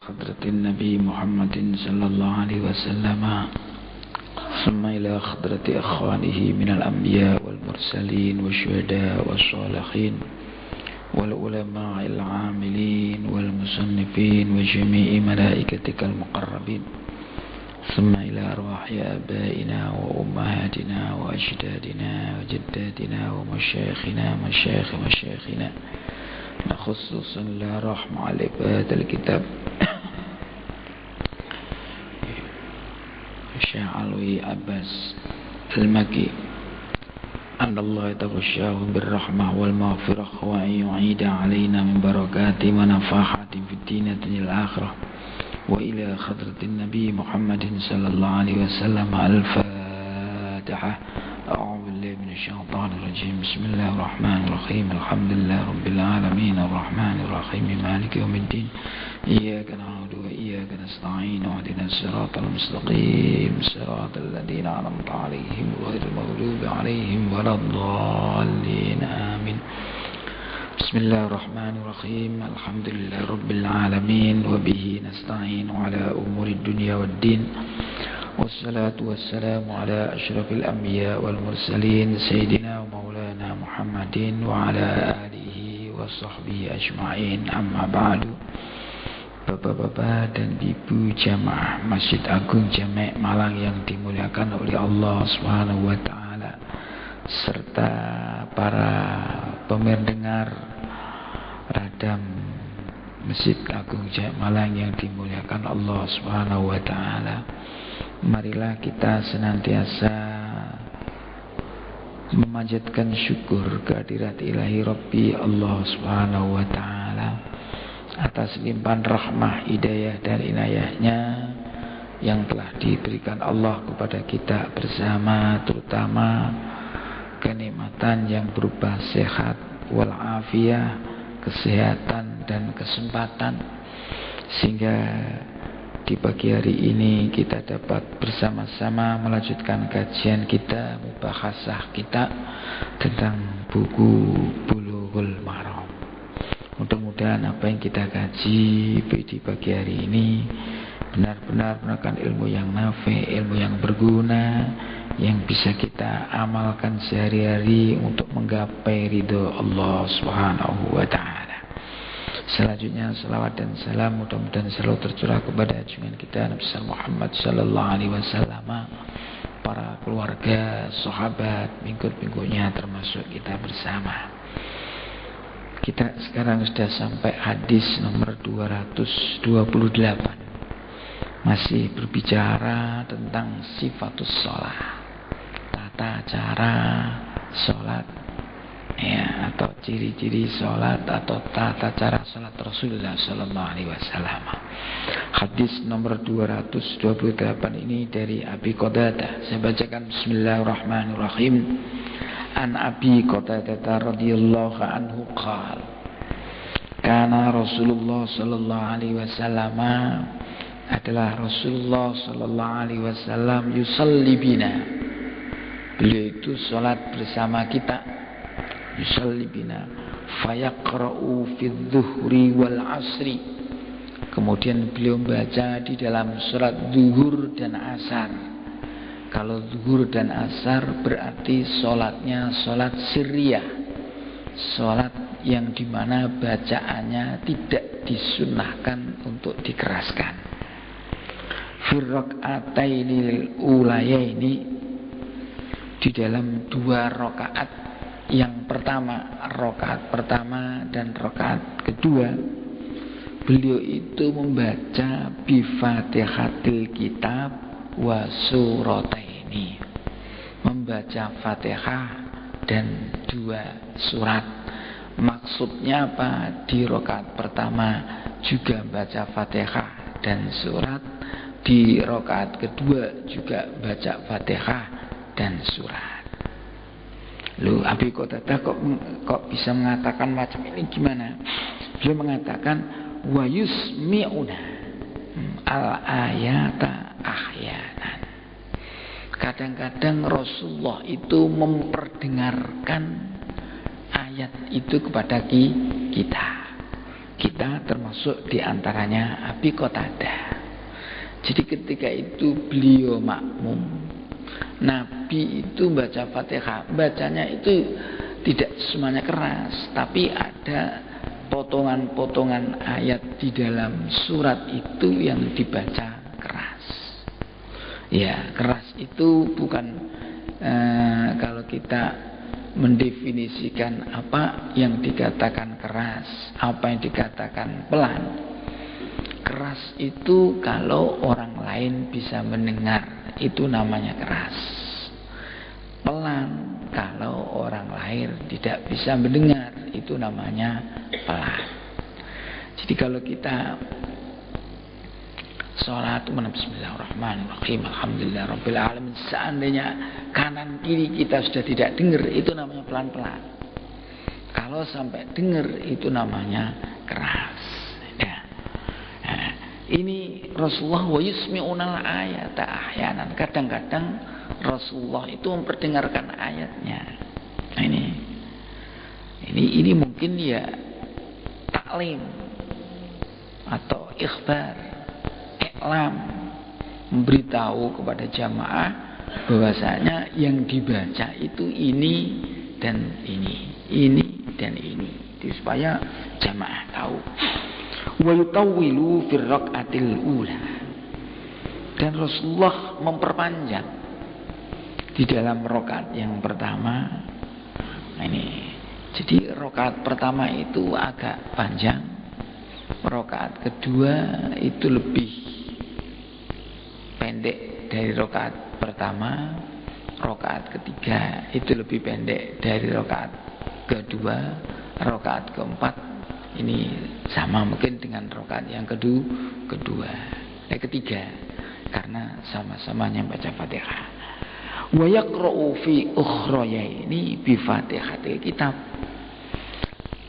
حضرة النبي محمد صلى الله عليه وسلم ثم إلى حضرة أخوانه من الأنبياء والمرسلين والشهداء والصالحين والعلماء العاملين والمصنفين وجميع ملائكتك المقربين ثم إلى أرواح آبائنا وأمهاتنا وأجدادنا وجداتنا ومشايخنا مشايخنا خصوصا لا رحمة على عباد الكتاب Syekh Alwi Abbas Al-Maki أن الله يتغشاهم بالرحمة والمغفرة وأن يعيد علينا من بركات ونفاحات في الدين الآخرة وإلى حضرة النبي محمد صلى الله عليه وسلم. الفاتحة. أعوذ بالله من الشيطان الرجيم. بسم الله الرحمن الرحيم. الحمد لله رب العالمين الرحمن الرحيم مالك يوم الدين إياك نعبد وإياك نستعين اهدنا الصراط المستقيم صراط الذين أنعمت عليهم غير المغضوب عليهم ولا الضالين آمين. بسم الله الرحمن الرحيم. الحمد لله رب العالمين وبه نستعين على أمور الدنيا والدين والصلاة والسلام على أشرف الأنبياء والمرسلين سيدنا ومولانا محمد وعلى آله وصحبه أجمعين. أما بعد. Bapak-bapak dan ibu jamaah Masjid Agung Jamek Malang yang dimuliakan oleh Allah Subhanahu wa taala serta para pendengar radam Masjid Agung Jamek Malang yang dimuliakan Allah Subhanahu wa taala. Marilah kita senantiasa memanjatkan syukur kehadirat ilahi Rabbi Allah Subhanahu wa taala atas limpahan rahmah, hidayah dan inayahnya yang telah diberikan Allah kepada kita bersama, terutama kenikmatan yang berupa sehat walafiat, kesehatan dan kesempatan, sehingga di pagi hari ini kita dapat bersama-sama melanjutkan kajian kita, mubahasah kita tentang buku Bulughul Maram. Mudah-mudahan apa yang kita kaji di pagi hari ini benar-benar merupakan ilmu yang nafi, ilmu yang berguna, yang bisa kita amalkan sehari-hari untuk menggapai ridho Allah Subhanahu wa taala. Selanjutnya salawat dan salam mudah-mudahan selalu tercurah kepada junjungan kita Nabi Muhammad sallallahu alaihi wasallam, para keluarga, sahabat, pengikut-pengikutnya termasuk kita bersama. Kita sekarang sudah sampai hadis nomor 228. Masih berbicara tentang sifatus sholat, tata cara sholat, ya, atau ciri-ciri sholat atau tata cara sholat Rasulullah Sallallahu Alaihi Wasallam. Hadis nomor 228 ini dari Abi Qatadah. Saya bacakan. Bismillahirrahmanirrahim. An Abi Qatadah radhiyallahu anhu qala kana Rasulullah sallallahu alaihi wasallam, adalah Rasulullah sallallahu alaihi wasallam yusalli bina, beliau itu salat bersama kita, yusalli bina fayaqra'u fi dhuhri wal asri, kemudian beliau membaca di dalam salat zuhur dan asar. Kalau zuhur dan asar berarti sholatnya sholat sirriyah, sholat yang dimana bacaannya tidak disunnahkan untuk dikeraskan. Firraqatainil ulayaini, di dalam dua rakaat yang pertama, rakaat pertama dan rakaat kedua, beliau itu membaca bi Fatihatil Kitab wa surataini, membaca Fatihah dan dua surat. Maksudnya apa? Di rakaat pertama juga baca Fatihah dan surat, di rakaat kedua juga baca Fatihah dan surat. Loh, Abi Qatadah kok bisa mengatakan macam ini, gimana? Beliau mengatakan wa yusmi'una al-ayata ahyanan. Kadang-kadang Rasulullah itu memperdengarkan ayat itu kepada kita. Kita termasuk diantaranya Abi Qatadah. Jadi ketika itu beliau makmum, Nabi itu baca Fatihah, bacanya itu tidak semuanya keras, tapi ada potongan-potongan ayat di dalam surat itu yang dibaca keras. Ya, keras itu bukan kalau kita mendefinisikan apa yang dikatakan keras, apa yang dikatakan pelan. Keras itu kalau orang lain bisa mendengar, itu namanya keras. Pelan kalau orang lain tidak bisa mendengar, itu namanya pelan. Jadi kalau kita sholat Bismillahirrahmanirrahim, Alhamdulillahirabbil alamin, seandainya kanan kiri kita sudah tidak dengar, itu namanya pelan-pelan. Kalau sampai dengar, itu namanya keras. Ini Rasulullah wa yusmi'unal ayata ahyanan. Kadang-kadang Rasulullah itu memperdengarkan ayatnya. Nah, ini mungkin ya taklim atau ikhbar, iklam, memberitahu kepada jamaah bahwasanya yang dibaca itu ini dan ini dan ini, supaya jamaah tahu. Wa yutawwilu fir raqatil ula, dan Rasulullah memperpanjang di dalam rakaat yang pertama. Jadi rakaat pertama itu agak panjang, rakaat kedua itu lebih pendek dari rakaat pertama, rakaat ketiga itu lebih pendek dari rakaat kedua, rakaat keempat ini sama mungkin dengan rakaat yang kedua, ketiga, karena sama-samanya baca Fatihah. Wa yaqra'u fi ukhrayaini bi Fatihatil kitab,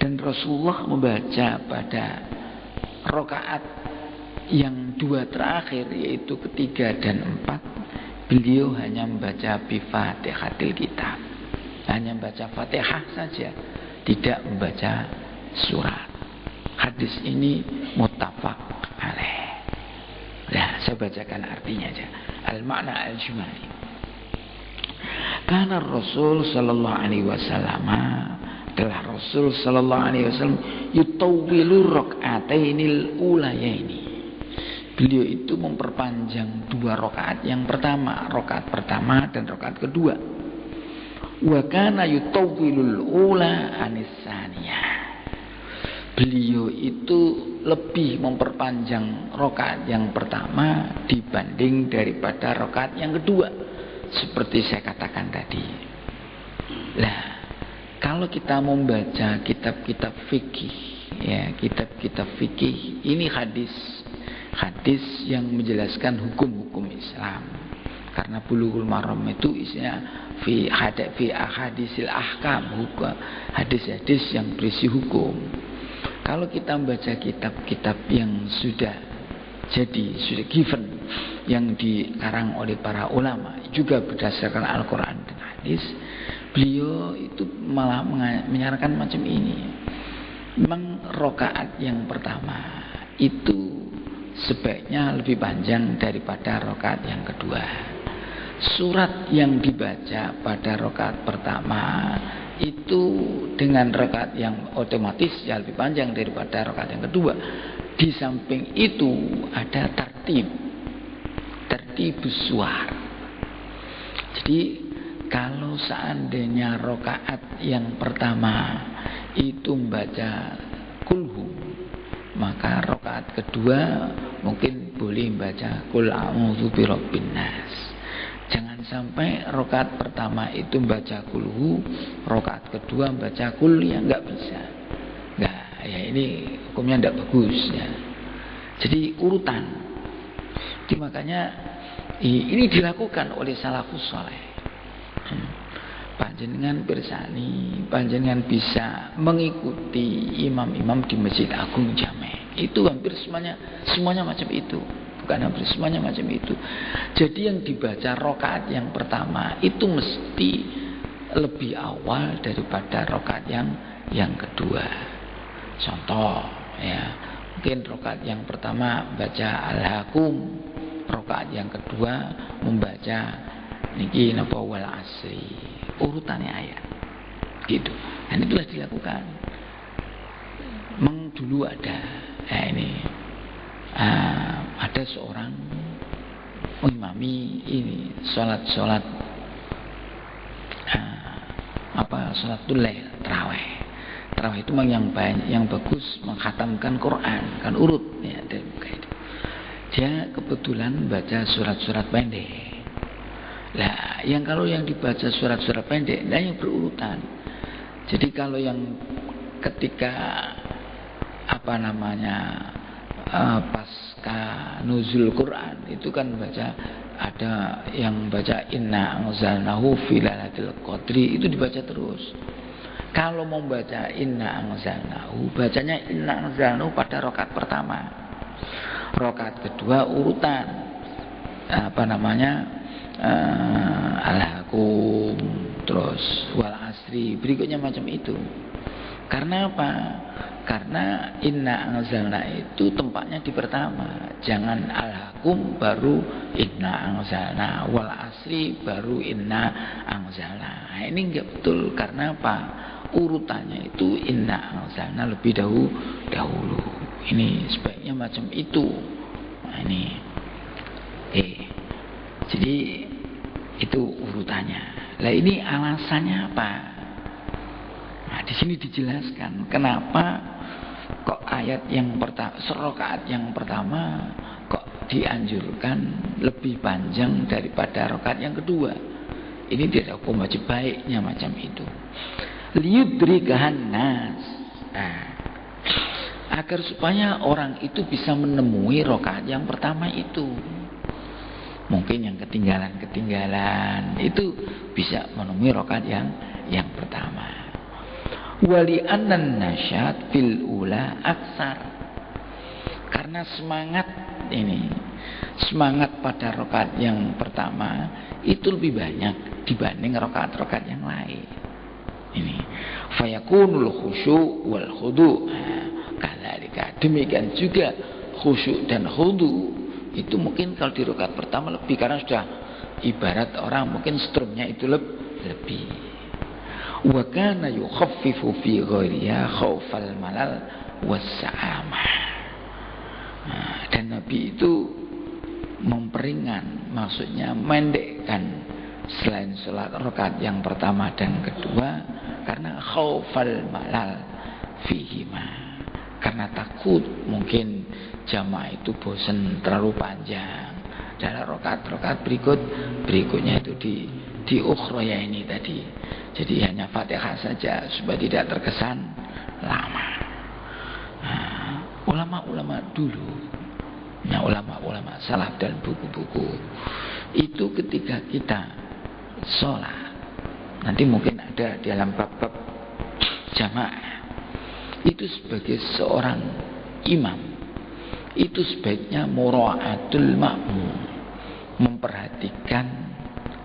dan Rasulullah membaca pada rakaat yang dua terakhir, yaitu ketiga dan empat, beliau hanya membaca bi Fatihatil kitab, hanya membaca Fatihah saja, tidak membaca surat. Hadis ini muttafaq alaih. Nah, saya bacakan artinya aja. Al-makna al-jumali. Karena Rasul sallallahu alaihi wasallam, adalah Rasul sallallahu alaihi wasallam, yutawwilu rak'atainil ulayaini. Beliau itu memperpanjang dua rakaat yang pertama, rakaat pertama dan rakaat kedua. Wa kana yutawwilul ula anis saniyah. Beliau itu lebih memperpanjang rakaat yang pertama dibanding daripada rakaat yang kedua, seperti saya katakan tadi. Nah, kalau kita membaca kitab-kitab fikih, ya, kitab-kitab fikih, ini hadis yang menjelaskan hukum-hukum Islam. Karena Bulughul Maram itu isinya fi ahadisil ahkam, hadis-hadis yang berisi hukum. Kalau kita membaca kitab-kitab yang sudah given, yang dikarang oleh para ulama, juga berdasarkan Al-Quran dan hadis, beliau itu malah menyarankan macam ini. Memang rakaat yang pertama itu sebaiknya lebih panjang daripada rakaat yang kedua. Surat yang dibaca pada rakaat pertama itu dengan rakaat yang otomatis ya lebih panjang daripada rakaat yang kedua. Di samping itu ada tertib suar. Jadi kalau seandainya rakaat yang pertama itu membaca kulhu, maka rakaat kedua mungkin boleh membaca kul a'udzu birabbin nas. Jangan sampai rakaat pertama itu membaca kulhu, rakaat kedua membaca kul, ya nggak bisa. Nggak, ya ini hukumnya tidak bagus ya. Jadi urutan. Jadi makanya ini dilakukan oleh salafus saleh. Panjenengan bersani, panjenengan bisa mengikuti imam-imam di Masjid Agung Jame. Itu hampir semuanya macam itu. Bukan hampir semuanya macam itu. Jadi yang dibaca rakaat yang pertama itu mesti lebih awal daripada rakaat yang kedua. Contoh, ya. Mungkin rakaat yang pertama baca Al-Hakum, rakaat yang kedua membaca niki napa wal asri, urutannya ayat gitu. Dan itulah dilakukan. Dulu ada ada seorang mengimami ini sholat lail, tarawih itu memang yang bagus mengkhatamkan Quran kan urut ya, dia kebetulan baca surat-surat pendek. Lah yang kalau yang dibaca surat-surat pendek nah yang berurutan. Jadi kalau yang ketika pasca nuzul Quran itu kan ada yang baca inna anzalnahu fi lailatul qadri, itu dibaca terus. Kalau mau baca inna anzalnahu, bacanya inna anzalnahu pada rakaat pertama. Rakaat kedua urutan Al-Hakum, terus wal asri, berikutnya macam itu. Karena apa? Karena inna anzalna itu tempatnya di pertama. Jangan Al-Hakum baru inna anzalna, wal asri baru inna anzalna. Nah, ini enggak betul. Karena apa? Urutannya itu inna anzalna lebih dahulu. Ini sebaiknya macam itu. Nah, ini. Jadi itu urutannya. Lah ini alasannya apa? Nah, di sini dijelaskan kenapa kok ayat yang pertama, rakaat yang pertama kok dianjurkan lebih panjang daripada rakaat yang kedua. Ini tidak hukum wajib baiknya macam itu. Liyudrikahan nas. Nah, agar supaya orang itu bisa menemui rakaat yang pertama itu. Mungkin yang ketinggalan itu bisa menemui rakaat yang pertama. Wali anan nasyat fil ula aksar, karena semangat pada rakaat yang pertama itu lebih banyak dibanding rakaat-rakaat yang lain. Ini fayakunul khusyu' wal khudu'. Kadzalika, demikian juga khusyuk dan khudu' itu mungkin kalau di rakaat pertama lebih, karena sudah ibarat orang mungkin strumnya itu lebih. Wa kana yukhaffifu fi ghairiha khaufal malal wassa'amah. Dan Nabi itu memperingan, maksudnya mendekkan selain sholat rakaat yang pertama dan kedua karena khaufal malal fihima, karena takut mungkin jamaah itu bosan terlalu panjang dalam rakaat berikutnya itu di ukhroya ini tadi. Jadi hanya Fatihah saja supaya tidak terkesan lama. Ulama-ulama dulu, ulama-ulama salaf dan buku-buku itu ketika kita sholat, nanti mungkin ada di dalam bab-bab jamaah, itu sebagai seorang imam itu sebaiknya mura'atul makmum, memperhatikan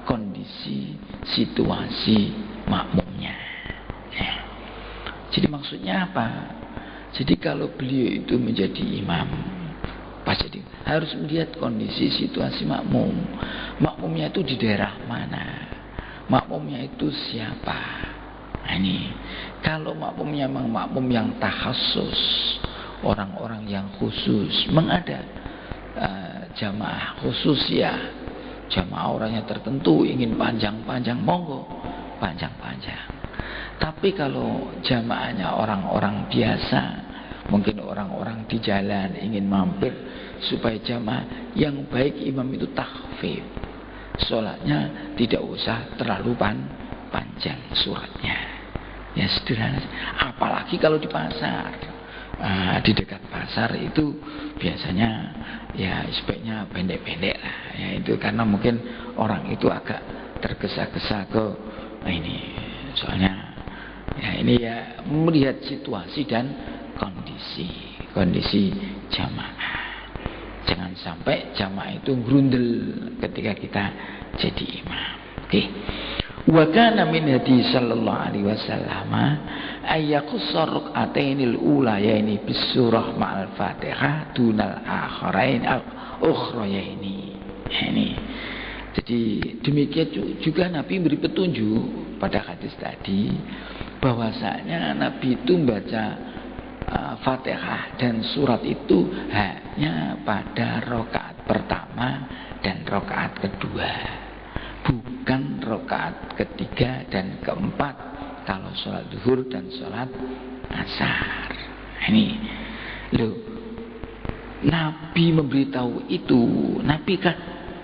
kondisi situasi makmumnya. Ya. Jadi maksudnya apa? Jadi kalau beliau itu menjadi imam, jadi harus melihat kondisi situasi makmum. Makmumnya itu di daerah mana? Makmumnya itu siapa? Nah, ini kalau makmumnya memang makmum yang takhasus, orang-orang yang khusus, mengada jamaah khusus ya, jamaah orangnya tertentu ingin panjang-panjang, monggo panjang-panjang. Tapi kalau jamaahnya orang-orang biasa, mungkin orang-orang di jalan ingin mampir, supaya jamaah yang baik imam itu takhfif, sholatnya tidak usah terlalu panjang suratnya, ya sederhana. Apalagi kalau di pasar, di dekat pasar itu biasanya ya sebaiknya pendek-pendek lah, ya itu karena mungkin orang itu agak tergesa-gesa ke ini, soalnya ya ini ya melihat situasi dan kondisi jamaah. Jangan sampai jamaah itu grundel ketika kita jadi imam. Oke. Wa kana min hadi sallallahu alaihi wasallam ayyaqussar rak'atainil ulayaini bis surah ma'al Fatihah dunal akharain al ukhrayaini. Ini. Jadi demikian juga Nabi beri petunjuk pada hadis tadi bahwasanya Nabi itu membaca Fatihah dan surat itu hanya pada rakaat pertama dan rakaat kedua, bukan rakaat ketiga dan keempat kalau sholat zuhur dan sholat asar. Ini loh, Nabi memberitahu itu. Nabi kan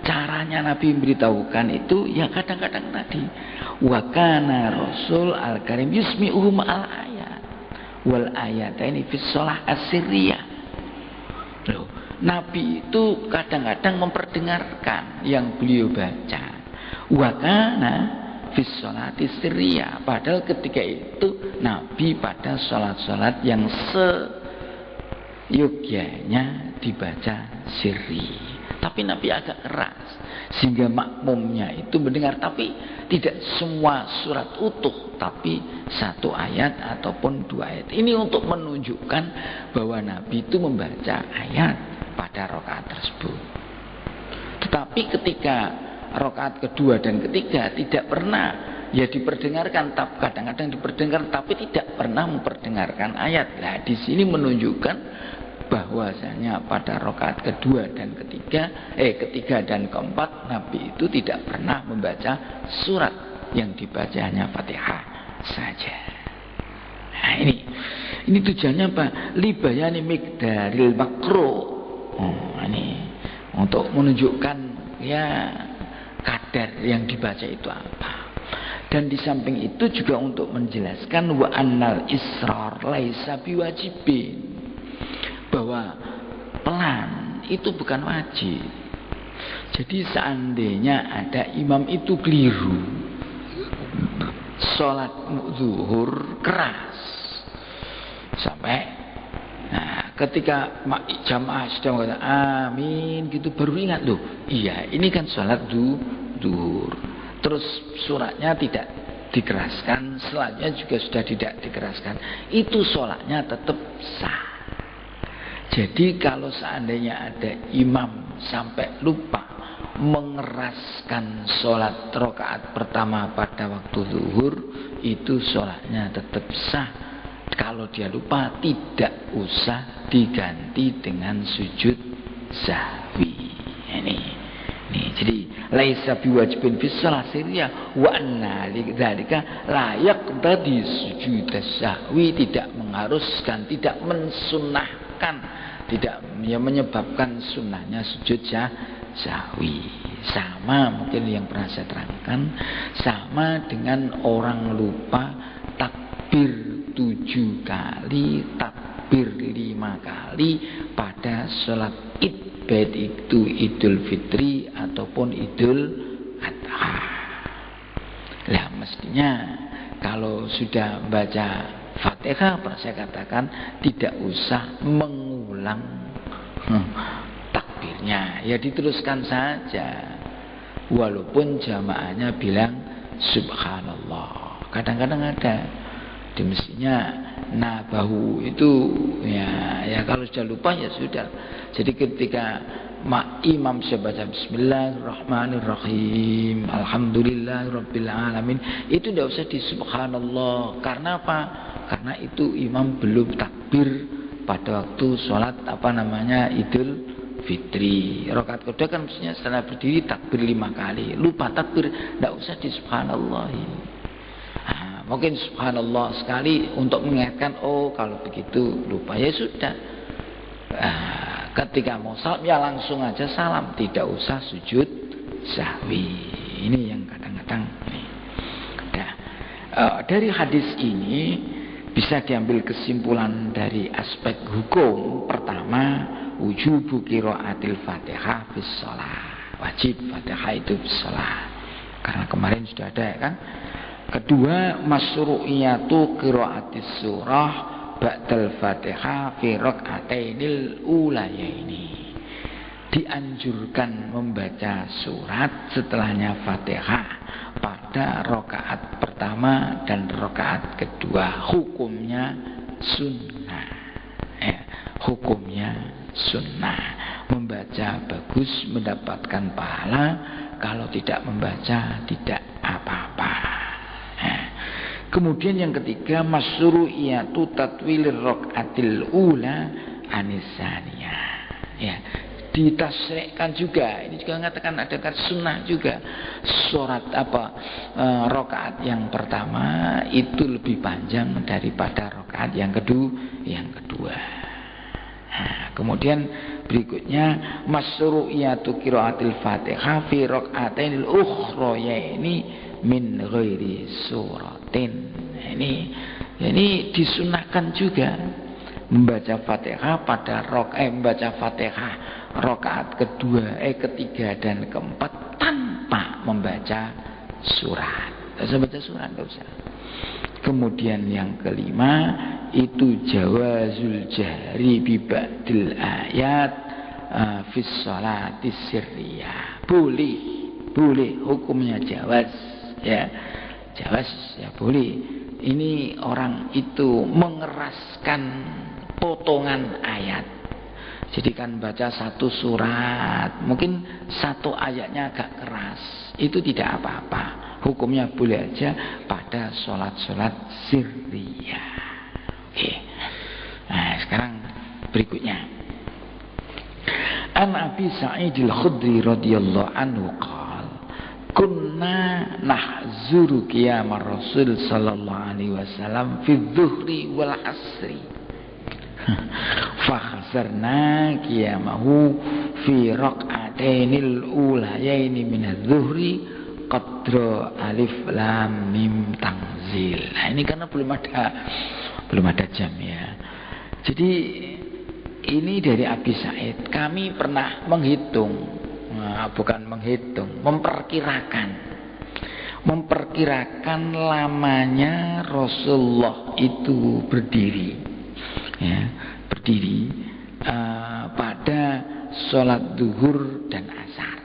caranya Nabi memberitahukan itu ya kadang-kadang tadi wa kana rasul al-karim yusmi'uhum al-ayat wal ayataini fi shalah as-sirriyah. Loh, Nabi itu kadang-kadang memperdengarkan yang beliau baca. Wa kana fi sholati sirriyah. Padahal ketika itu Nabi pada salat-salat yang seyogyanya dibaca sirri. Tapi Nabi agak keras sehingga makmumnya itu mendengar, tapi tidak semua surat utuh, tapi satu ayat ataupun dua ayat. Ini untuk menunjukkan bahwa Nabi itu membaca ayat pada rakaat tersebut. Tetapi ketika rakaat kedua dan ketiga tidak pernah ya diperdengarkan, kadang-kadang diperdengarkan tapi tidak pernah memperdengarkan ayat. Nah, di sini menunjukkan bahwasanya pada rakaat kedua dan ketiga dan keempat Nabi itu tidak pernah membaca surat, yang dibaca hanya Fatihah saja. Nah, ini tujuannya apa? Libayani miqdaril makro. Ini untuk menunjukkan ya kadar yang dibaca itu apa. Dan di samping itu juga untuk menjelaskan wa annal israr laisa biwajibin, bahwa pelan itu bukan wajib. Jadi seandainya ada imam itu keliru sholat zuhur keras sampai ketika jamaah sedang mengatakan amin gitu baru ingat, loh iya ini kan sholat zuhur, terus suratnya tidak dikeraskan, selatnya juga sudah tidak dikeraskan, itu sholatnya tetap sah. Jadi kalau seandainya ada imam sampai lupa mengeraskan sholat rakaat pertama pada waktu zuhur, itu sholatnya tetap sah. Kalau dia lupa tidak usah diganti dengan sujud sahwi. Ini jadi laisa biwajibin fi shalah sirriyah wa anna lidzalika la yaqtadi sujud sahwi, tidak mengharuskan, tidak mensunnahkan, tidak menyebabkan sunnahnya sujud sahwi. Sama mungkin yang pernah saya terangkan, sama dengan orang lupa takbir 7 kali, takbir 5 kali pada sholat id, baik itu Idul Fitri ataupun Idul Adha. Lah mestinya kalau sudah baca Fatihah, saya katakan tidak usah mengulang takbirnya, ya diteruskan saja walaupun jamaahnya bilang subhanallah. Kadang-kadang ada di mestinya bahu itu ya kalau sudah lupa ya sudah. Jadi ketika imam sudah baca bismillahirrahmanirrahim alhamdulillahirabbil alamin, itu tidak usah di subhanallah. Karena apa? Karena itu imam belum takbir pada waktu sholat Idul Fitri. Rakaat kedua kan mestinya setelah berdiri takbir 5 kali, lupa takbir, tidak usah di subhanallah. Mungkin subhanallah sekali untuk mengingatkan, oh kalau begitu lupa ya sudah. Ketika mau salam ya langsung aja salam, tidak usah sujud sahwi. Ini yang kadang-kadang dari hadis ini bisa diambil kesimpulan dari aspek hukum. Pertama, wujubu qiraatil Fatihah fis shalah. Wajib Fatihah itu fis shalah. Karena kemarin sudah ada ya kan. Kedua, masyru'iyatu qiraatis surah ba'dal Fatihah fi rak'atainil ulayaini. Dianjurkan membaca surat setelahnya Fatihah pada rakaat pertama dan rakaat kedua. Hukumnya sunnah ya, hukumnya sunnah. Membaca bagus, mendapatkan pahala. Kalau tidak membaca tidak apa-apa. Kemudian yang ketiga, masyru'iyatu tatwilir rakaatil ula anisaniyah. Ya, ditasrihkan juga. Ini juga mengatakan ada sunnah juga. Rakaat yang pertama itu lebih panjang daripada rakaat yang kedua. Nah, kemudian berikutnya masyru'iyatu qiraatil Fatihah fi raka'atainil ukhrayaini min ghairi suratin. Ini disunahkan juga membaca Fatihah pada membaca Fatihah rakaat ketiga dan keempat tanpa membaca surat. Tidak usah baca surat, tidak usah. Kemudian yang kelima itu jawazul jahri bi ba'dil ayat fi sholati sirriyah. Boleh hukumnya jawaz ya. Jawaz ya boleh. Ini orang itu mengeraskan potongan ayat. Jadi kan baca satu surat, mungkin satu ayatnya agak keras, itu tidak apa-apa. Hukumnya boleh aja pada sholat-sholat sirriyah. Oke. Nah sekarang berikutnya. An Abi Sa'id al-Khudri radhiyallahu anhu qala kunna nahzuru qiyamar Rasul sallallahu alaihi wasallam fi dhuhri wal asri. Fakhsarna qiyamahu fi rak'atainil ulayaini min adh-dhuhri qadra alif lam mim tanzil. Nah ini karena belum ada jam ya. Jadi ini dari Abi Sa'id. Kami pernah menghitung, memperkirakan lamanya Rasulullah itu berdiri pada sholat duhur dan asar.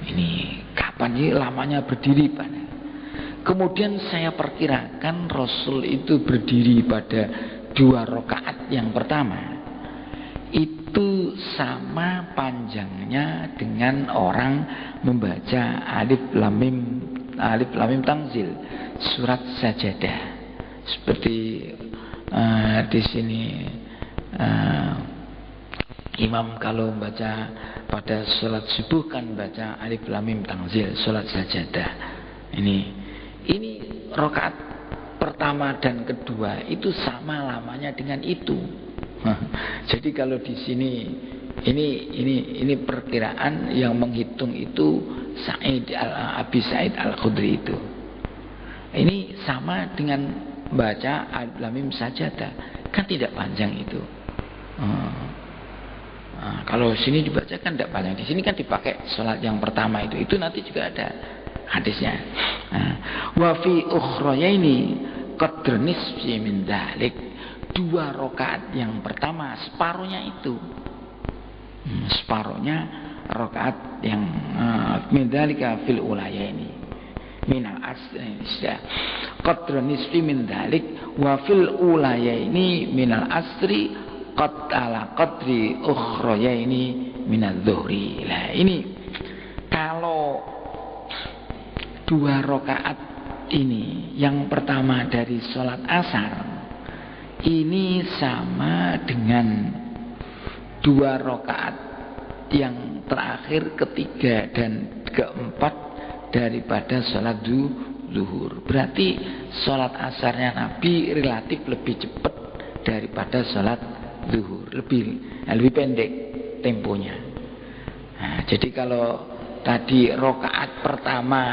Ini kapan sih lamanya berdiri pada? Kemudian saya perkirakan Rasul itu berdiri pada 2 rakaat yang pertama itu sama panjangnya dengan orang membaca alif lam mim tanzil surat Sajadah. Seperti di sini imam kalau membaca pada sholat subuh kan baca alif lam mim tanzil surat Sajadah. Ini rakaat pertama dan kedua itu sama lamanya dengan itu. Jadi kalau di sini ini perkiraan yang menghitung itu Abi Sa'id al-Khudri itu. Ini sama dengan baca alif lam mim Sajadah, kan tidak panjang itu. Kalau sini dibaca kan tidak panjang. Di sini kan dipakai sholat yang pertama itu nanti juga ada hadisnya. Wa fi ukhrayaini qadr nisfi min dzalik. 2 rakaat yang pertama separuhnya itu. Separuhnya rakaat yang min dzalika fil ulayaini minal asri. Qadr nisfi min dzalik wa fil ulayaini minal asri qad ala qadri ukhrayaini minadz zuhri. Nah ini kalau 2 rakaat ini yang pertama dari sholat asar ini sama dengan 2 rakaat yang terakhir ketiga dan keempat daripada sholat zuhur. Berarti sholat asarnya Nabi relatif lebih cepat daripada sholat zuhur, lebih pendek temponya. Nah, jadi kalau tadi rakaat pertama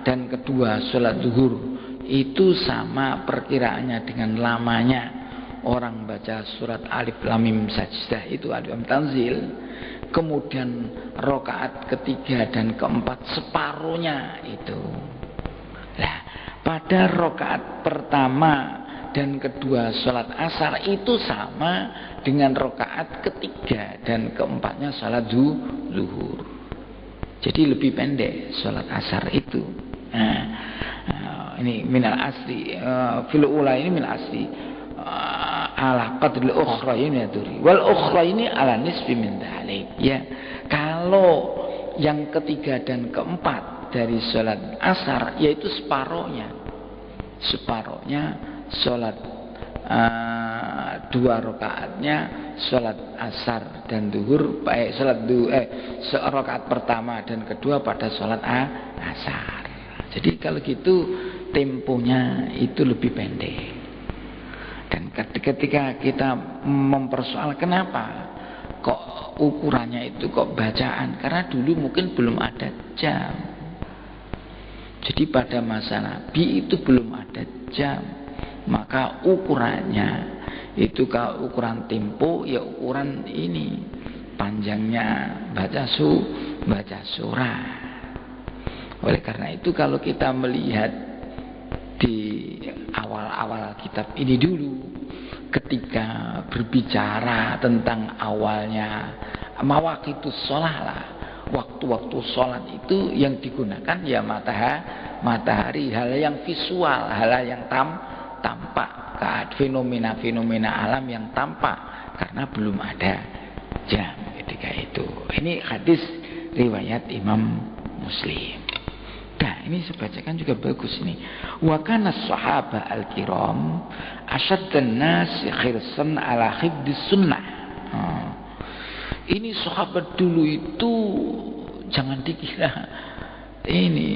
dan kedua sholat zuhur itu sama perkiraannya dengan lamanya orang baca surat alif lam mim sajdah itu alif lam tanzil. Kemudian rakaat ketiga dan keempat separuhnya itu. Nah, pada rakaat pertama dan kedua sholat asar itu sama dengan rakaat ketiga dan keempatnya sholat zuhur. Jadi lebih pendek sholat asar itu. Ini minal asli, fil ula ini minal asli, ala qadril ukhra ini yaduri, wal ukhra ini ala nisfi min dzalik. Ya, kalau yang ketiga dan keempat dari sholat asar yaitu separohnya sholat 2 rakaatnya sholat asar dan duhur, rakaat pertama dan kedua pada sholat asar. Jadi kalau gitu temponya itu lebih pendek. Dan ketika kita mempersoal kenapa kok ukurannya itu kok bacaan, karena dulu mungkin belum ada jam. Jadi pada masa Nabi itu belum ada jam, maka ukurannya itu kalau ukuran tempo ya ukuran ini panjangnya baca surah. Oleh karena itu kalau kita melihat di awal-awal kitab ini dulu, ketika berbicara tentang awalnya mawaqitus sholat lah, waktu-waktu sholat itu yang digunakan ya matahari, hal yang visual, hal yang tampak, fenomena-fenomena alam yang tampak, karena belum ada jam ketika itu. Ini hadis riwayat Imam Muslim. Nah, ini saya bacakan juga bagus ini. Wa kana sahabah al-kiram asyaddan nas khirsan ala hifdis sunnah. Ini sahabat dulu itu jangan dikira ini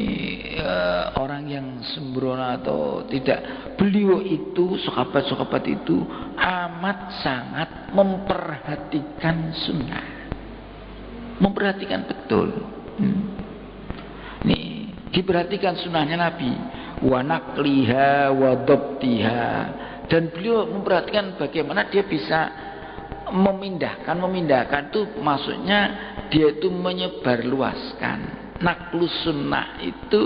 orang yang sembrono atau tidak. Beliau itu, sahabat-sahabat itu amat sangat memperhatikan sunnah, memperhatikan betul. Nih, diperhatikan sunnahnya Nabi, wa naqliha wa dhabtiha, dan beliau memperhatikan bagaimana dia bisa memindahkan itu maksudnya dia itu menyebarluaskan. Naklus sunnah itu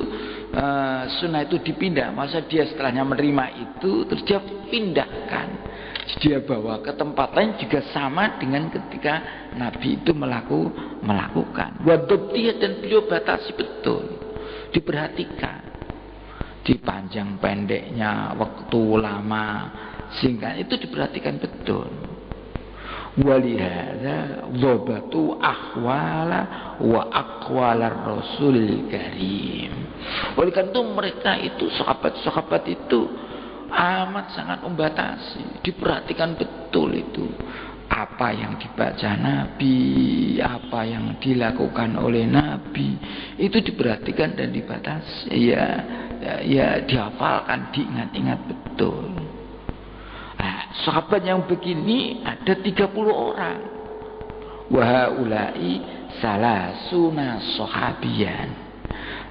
sunnah itu dipindah, masa dia setelahnya menerima itu terus dia pindahkan, dia bawa ke tempat lain juga sama dengan ketika Nabi itu melakukan. Wa dhabtiha, dan beliau batasi betul, diperhatikan di panjang pendeknya, waktu lama, sehingga itu diperhatikan betul. Walihada dhabatu ahwala wa aqwalar rasulil karim. Oleh karena itu mereka itu sahabat-sahabat itu amat sangat membatasi, diperhatikan betul itu apa yang dibaca Nabi, apa yang dilakukan oleh Nabi, itu diperhatikan dan dibatasi, ya dihafalkan, diingat-ingat betul. Nah, sahabat yang begini ada 30 orang. Wahaulai salasuna sahabiyan.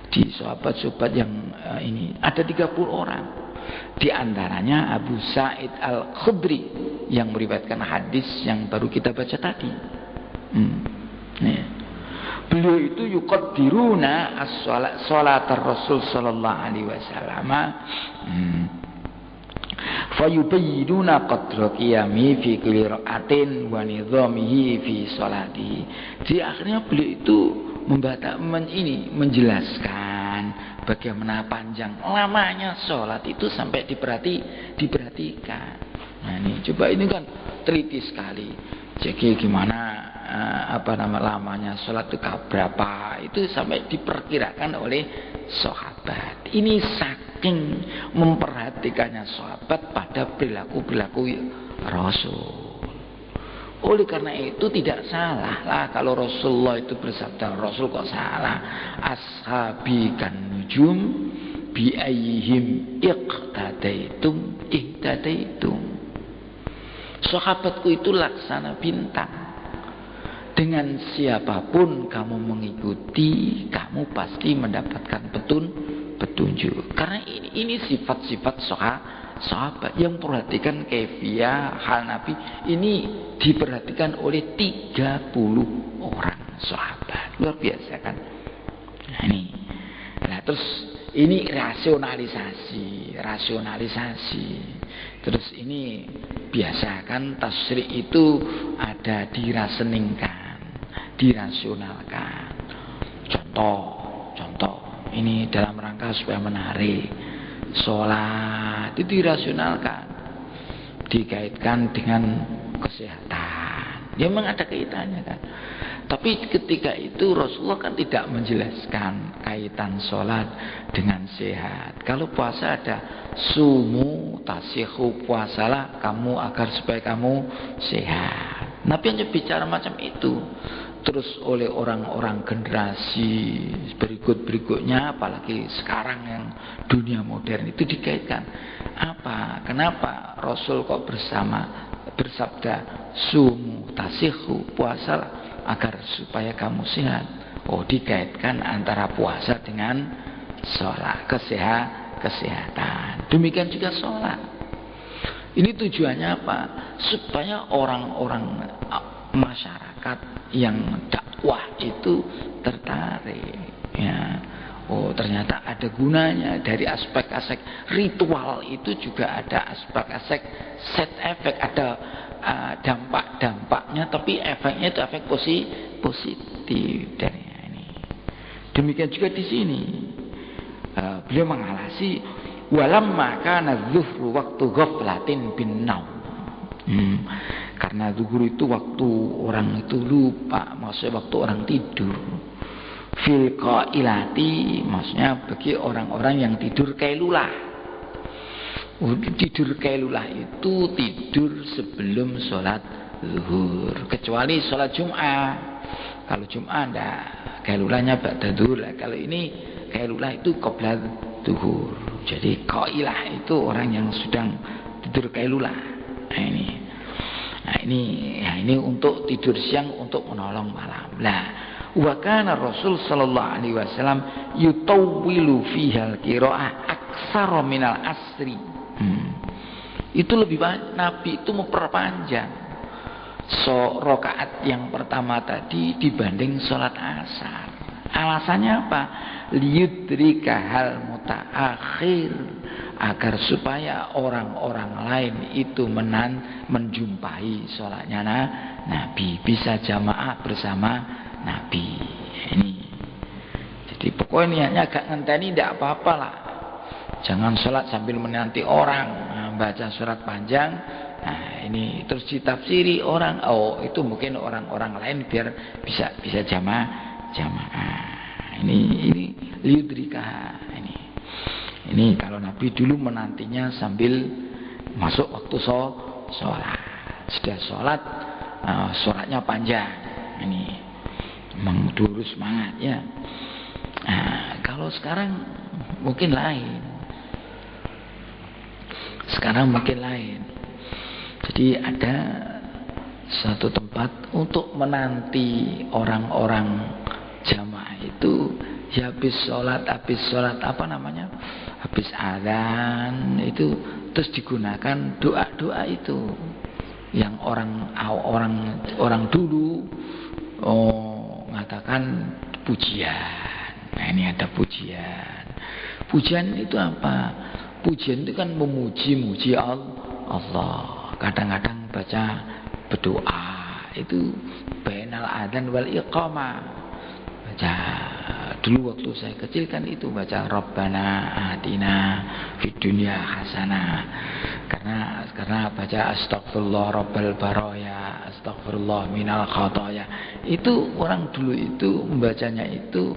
Di sahabat-sahabat yang ini ada 30 orang. Di antaranya Abu Sa'id Al-Khudri yang meriwayatkan hadis yang baru kita baca tadi. Beliau itu yuqaddiruna as-salat Rasul sallallahu alaihi wasallam. Fayubayyinuna qadra qiyami fi kulli rak'atin wa nizamihi fi sholatihi. Jadi akhirnya beliau itu menjelaskan bagaimana panjang lamanya sholat itu sampai diperhatikan. Nah ini coba, ini kan teliti sekali. Jadi gimana lamanya sholat itu berapa, itu sampai diperkirakan oleh sahabat. Ini saking memperhatikannya sahabat pada perilaku Rasul. Oleh karena itu tidak salah lah kalau Rasulullah itu bersabda, Rasul kok salah, ashabi kan nujum bi ayyihim iqtadaitum ihtadaitum. Sahabatku itu laksana bintang, dengan siapapun kamu mengikuti, kamu pasti mendapatkan petunjuk. Karena ini sifat-sifat sahabat yang perhatikan kefiah hal Nabi ini diperhatikan oleh 30 orang sahabat. Luar biasa kan? Nah ini. Nah terus ini rasionalisasi. Terus ini biasa kan tasrik itu ada diraseningkan, dirasionalkan. Contoh ini dalam rangka supaya menarik. Sholat itu dirasionalkan, dikaitkan dengan kesehatan. Ya memang ada kaitannya kan. Tapi ketika itu Rasulullah kan tidak menjelaskan kaitan sholat dengan sehat. Kalau puasa ada sumu tasihu, puasalah kamu agar supaya kamu sehat. Nabi hanya bicara macam itu. Terus oleh orang-orang generasi berikut-berikutnya, apalagi sekarang yang dunia modern itu dikaitkan. Apa? Kenapa Rasul kok bersabda sumu tasihu, puasalah agar supaya kamu sehat? Oh, dikaitkan antara puasa dengan sholat, kesehatan. Demikian juga sholat. Ini tujuannya apa? Supaya orang-orang masyarakat yang dakwah itu tertarik, ya. Oh, ternyata ada gunanya. Dari aspek-aspek ritual itu juga ada aspek-aspek set efek, ada dampak-dampaknya, tapi efeknya itu efek positif dari ini. Demikian juga di sini beliau mengalasi walamma kana dzuhru waktu ghaflatin bin naum. Karena zuhur itu waktu orang itu lupa, maksudnya waktu orang tidur. Fil qailati, maksudnya bagi orang-orang yang tidur kailulah. Tidur kailulah itu tidur sebelum sholat zuhur, kecuali sholat Jum'ah. Kalau Jum'ah enggak, kailulahnya ba'da zuhur. Kalau ini kailulah itu qabla zuhur. Jadi qailah itu orang yang sedang tidur kailulah. Nah ini untuk tidur siang, untuk menolong malam. Nah, wa kana Rasul sallallahu alaihi wasallam yutawwilu fihal qiraah aksara minal asri. Itu lebih banyak, Nabi itu memperpanjang rakaat yang pertama tadi dibanding sholat asar. Alasannya apa? Liyudrika hal mutaakhir, agar supaya orang-orang lain itu menjumpai sholatnya Nabi, bisa jamaah bersama Nabi. Ini jadi pokoknya niatnya agak ngenteni tidak apa-apa lah. Jangan sholat sambil menanti orang, baca surat panjang. Nah ini terus ditafsiri orang, oh itu mungkin orang-orang lain biar bisa jamaah. Ini liudrika ini kalau Nabi dulu menantinya sambil masuk waktu sholat. Sudah sholat, sholatnya panjang. Ini memang dulu semangat ya. Nah, kalau sekarang mungkin lain. Jadi ada satu tempat untuk menanti orang-orang jamaah itu, ya habis sholat apa namanya, habis adzan itu terus digunakan doa-doa itu yang orang dulu mengatakan pujian. Nah ini ada pujian itu apa? Pujian itu kan memuji Allah. Kadang-kadang baca berdoa itu bainal adzan wal iqamah. Baca dulu waktu saya kecil kan itu baca Rabbana atina fid dunya hasanah. Karena baca astagfirullah rabbal baraya, astagfirullah minal khataya. Itu orang dulu itu membacanya itu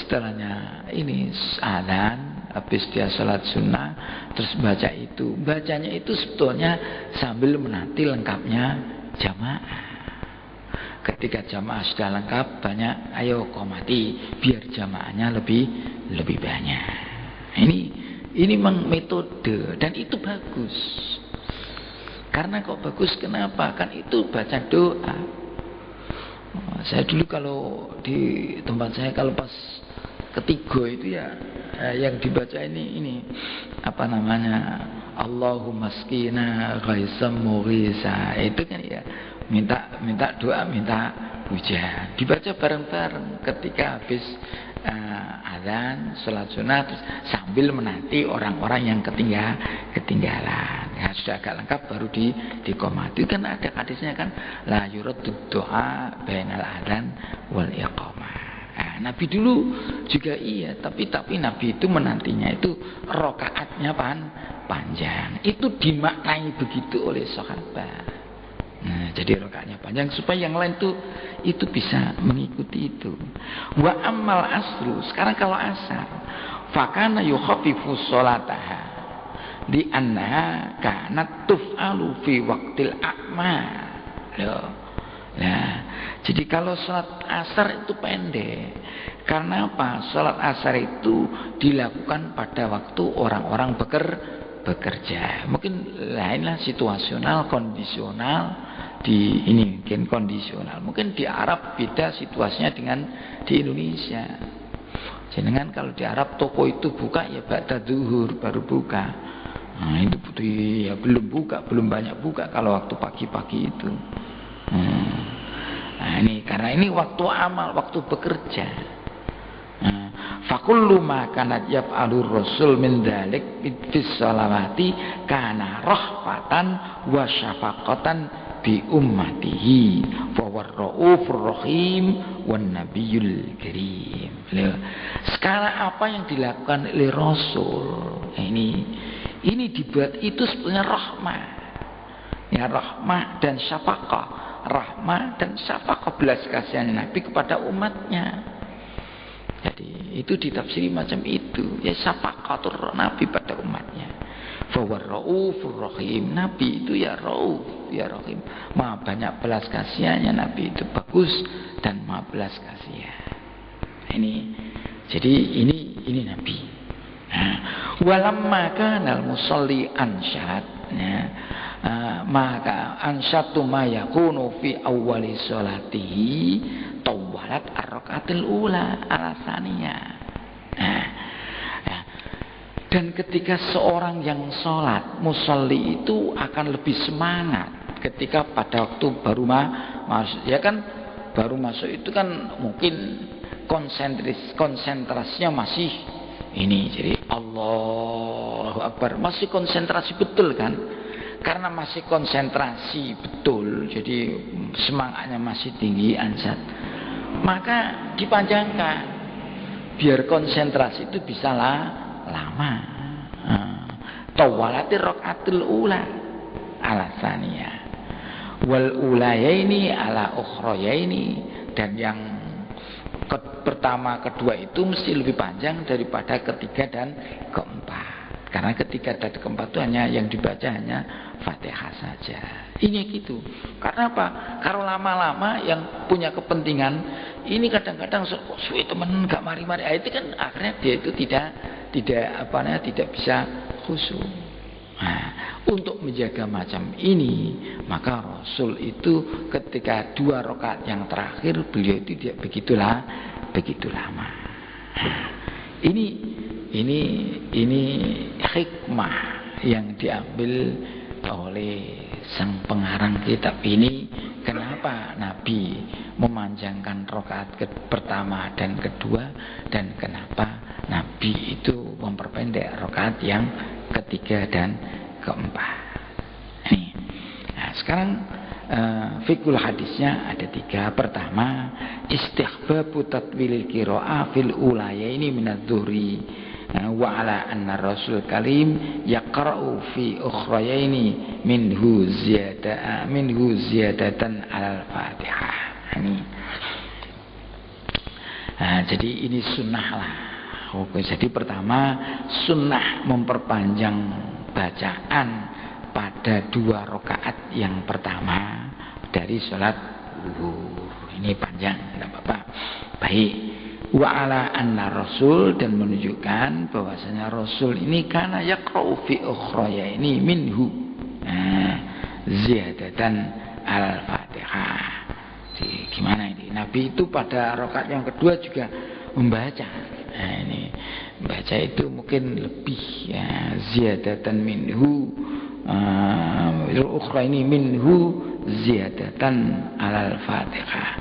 setelahnya ini adzan, habis dia salat sunnah terus baca itu. Bacanya itu sebetulnya sambil menanti lengkapnya jamaah. Ketika jamaah sudah lengkap, banyak ayo qomati biar jamaahnya lebih banyak. Ini memang metode dan itu bagus. Karena kok bagus kenapa? Kan itu baca doa. Saya dulu kalau di tempat saya kalau pas ketiga itu ya yang dibaca ini apa namanya, Allahumma skina ghaisam mughisa. Itu kan ya minta doa, minta pujian, dibaca bareng-bareng ketika habis adzan salat sunat sambil menanti orang-orang yang ketinggalan. Ya, sudah agak lengkap baru diqomati. Kan ada hadisnya kan la yuraddu doa bainal adzan wal iqamah. Nah, Nabi dulu juga iya, tapi Nabi itu menantinya itu rakaatnya panjang. Itu dimaknai begitu oleh sahabat. Nah, jadi rakaatnya panjang supaya yang lain itu bisa mengikuti itu. Wa ammal asru, sekarang kalau asar, fakana yukhaffifu sholataha li annaha kanat tuf'alu fi waqtil a'ma. Nah, jadi kalau sholat asar itu pendek. Karena apa? Sholat asar itu dilakukan pada waktu orang-orang bekerja. Mungkin lainlah situasional, kondisional. Ini mungkin kondisional. Mungkin di Arab beda situasinya dengan di Indonesia. Jangan kalau di Arab toko itu buka ya ba'da zuhur baru buka. Nah, itu ya belum buka, belum banyak buka kalau waktu pagi-pagi itu. Nah, ini karena ini waktu amal, waktu bekerja. Fakullu ma kanat yaf'alur rasul min dzalik fis salawati kana rahfatan wa syafaqatan bi ummatihi fa warraufur rahim wan nabiyul karim. Sekarang apa yang dilakukan oleh Rasul ini dibuat itu sebenarnya rahmah. Ya, rahmah dan syafaqah. Rahmah dan syafaqah, belas kasihan Nabi kepada umatnya. Jadi itu ditafsiri macam itu. Ya, syafaqatur Nabi pada umatnya. Fa warraufur rahim. Nabi itu ya rauf, ya rahim. Maha banyak belas kasihannya Nabi itu, bagus dan maha belas kasihan. Jadi ini Nabi. Nah, walamma kanal musalli ansyad, maka ansyatu ma yakunu fi awwali sholatihi tawalat ar-rakaatil ula alasannya. Dan ketika seorang yang sholat musalli itu akan lebih semangat ketika pada waktu baru masuk. Ya kan baru masuk itu kan mungkin konsentrasinya masih ini, jadi Allahu Akbar, masih konsentrasi betul kan, karena masih konsentrasi betul, jadi semangatnya masih tinggi ansat, maka dipanjangkan biar konsentrasi itu bisa lama. Tawalatir rakaatul ula alasannya wal ulayaini ala ukhrayaini, dan yang pertama kedua itu mesti lebih panjang daripada ketiga dan keempat, karena ketiga dan keempat itu hanya yang dibaca hanya Fatihah saja. Ini gitu. Karena apa? Kalau lama-lama yang punya kepentingan ini kadang-kadang suwe temen gak mari-mari, itu kan akhirnya dia itu tidak bisa khusyuk. Nah, untuk menjaga macam ini, maka Rasul itu ketika 2 rakaat yang terakhir beliau itu tidak begitu lama. Ini hikmah yang diambil oleh sang pengarang kitab ini. Kenapa Nabi memanjangkan rakaat pertama dan kedua, dan kenapa Nabi itu memperpendek rakaat yang ketiga dan keempat. Nah, sekarang fikul hadisnya ada 3. Pertama, istihbabu tatwilil qiraah fil ulayaini minadz-dzuhri wa ala anna Rasul Karim yaqra'u fi ukhrayaini minhu ziyadatan alal Fatihah. Jadi ini sunnah lah. Jadi pertama, sunnah memperpanjang bacaan pada 2 rakaat yang pertama dari sholat zuhur. Ini panjang, tidak apa-apa. Baik. Wa ala anna Rasul, dan menunjukkan bahwasanya Rasul ini karena yaqra'u fi ukhraya ini minhu ziyadatan al-Fatihah. Jadi gimana ini? Nabi itu pada rakaat yang kedua juga membaca. Nah, ini baca itu mungkin lebih ya, ziyadatan minhu ukhra ini minhu ziyadatan alal Fatihah.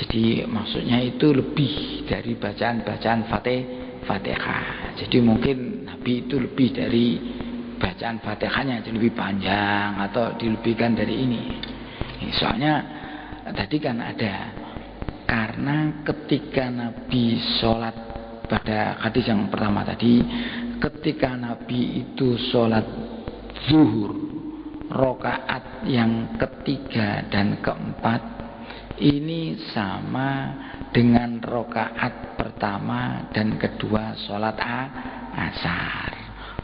Jadi maksudnya itu lebih dari bacaan-bacaan Fatihah. Jadi mungkin Nabi itu lebih dari bacaan Fatihahnya, jadi lebih panjang atau dilebihkan dari ini. Soalnya tadi kan ada Karena ketika Nabi sholat, pada hadis yang pertama tadi, ketika Nabi itu sholat zuhur rakaat yang ketiga dan keempat, ini sama dengan rakaat pertama dan kedua sholat asar.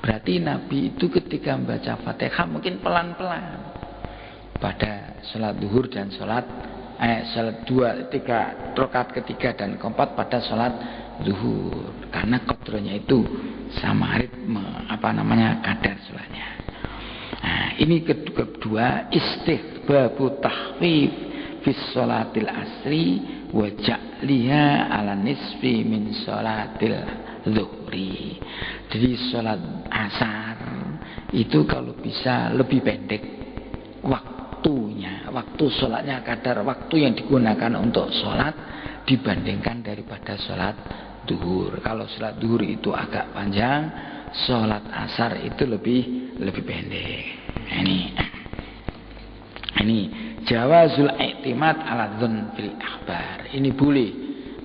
Berarti Nabi itu ketika membaca Fatihah mungkin pelan-pelan pada sholat zuhur dan sholat tiga rakaat ketiga dan keempat pada sholat zuhur, karena qadronya itu sama ritme kadar sholatnya. Nah, ini kedua istihbabu tahfif fi sholatil asri wa ja'liha ala nisfi min sholatil zuhri. Jadi sholat asar itu kalau bisa lebih pendek waktunya, waktu sholatnya, kadar waktu yang digunakan untuk sholat dibandingkan daripada sholat duhur. Kalau sholat duhur itu agak panjang, sholat asar itu lebih pendek. Ini jawazul i'timad ala dzunn fil akhbar. Ini boleh.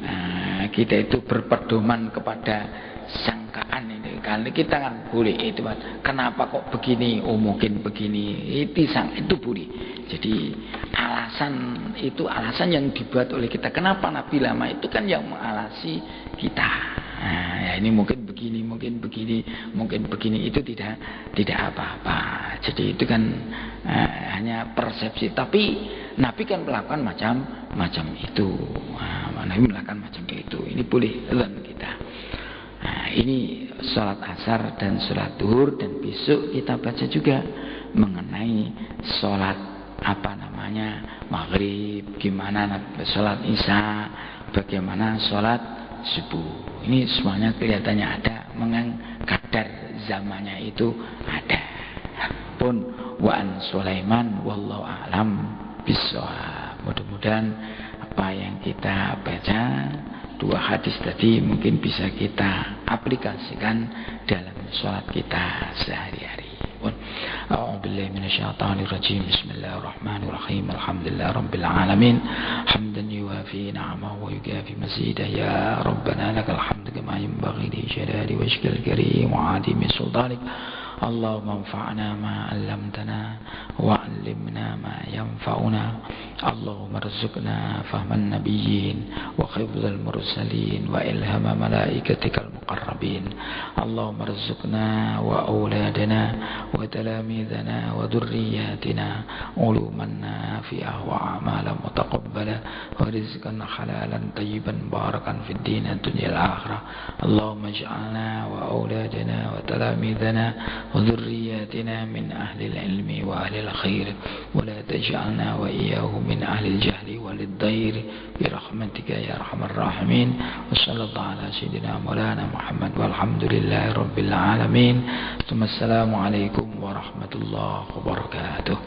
Nah, kita itu berpedoman kepada sangkaan ini. Kan kita kan boleh itu, kenapa kok begini, oh mungkin begini, itu boleh. Jadi alasan yang dibuat oleh kita, kenapa Nabi lama itu kan yang mengalasi kita. Nah, ya ini mungkin begini, itu tidak apa-apa. Jadi itu kan hanya persepsi, tapi Nabi kan melakukan macam itu. Nabi melakukan macam itu. Ini boleh learn kita. Nah, ini sholat asar dan sholat duhur, dan besok kita baca juga mengenai sholat maghrib, gimana sholat isya, bagaimana sholat subuh. Ini semuanya kelihatannya ada, kadar zamannya itu ada. Pun wa an Sulaiman wallahu a'lam bishawab. Mudah-mudahan apa yang kita baca, dua hadis tadi mungkin bisa kita aplikasikan dalam sholat kita sehari-hari. A'udzubillahi minasyaitonir rajim. Bismillahirrahmanirrahim. Alhamdulillah rabbil alamin. Hamdan yuwafi ni'amahu wa yukafi mazidah. Ya Rabbana lakal hamdu kama yanbaghi li jalali wajhikal karim wa 'azimi sultanik. Allahumma anfa'na ma 'allamtana wa 'allimna ma yanfa'una. Allahumma rzuqna fahman nabiyyin wa hifdzal mursalin wa ilhama malaikatikal muqarrabin. Allahumma rzuqna wa auladana wa talamidana wa dhurriyyatina uluman nafi'ah wa a'malan mutaqabbala wa rizqan halalan tayyiban barakan fid din dunya al akhirah. Allahumma ij'alna wa auladana wa talamidana وذرياتنا من أهل العلم وأهل الخير ولا تجعلنا وإياهم من أهل الجهل والضير برحمتك يا أرحم الراحمين. وصلى الله على سيدنا مولانا محمد والحمد لله رب العالمين. ثم السلام عليكم ورحمة الله وبركاته.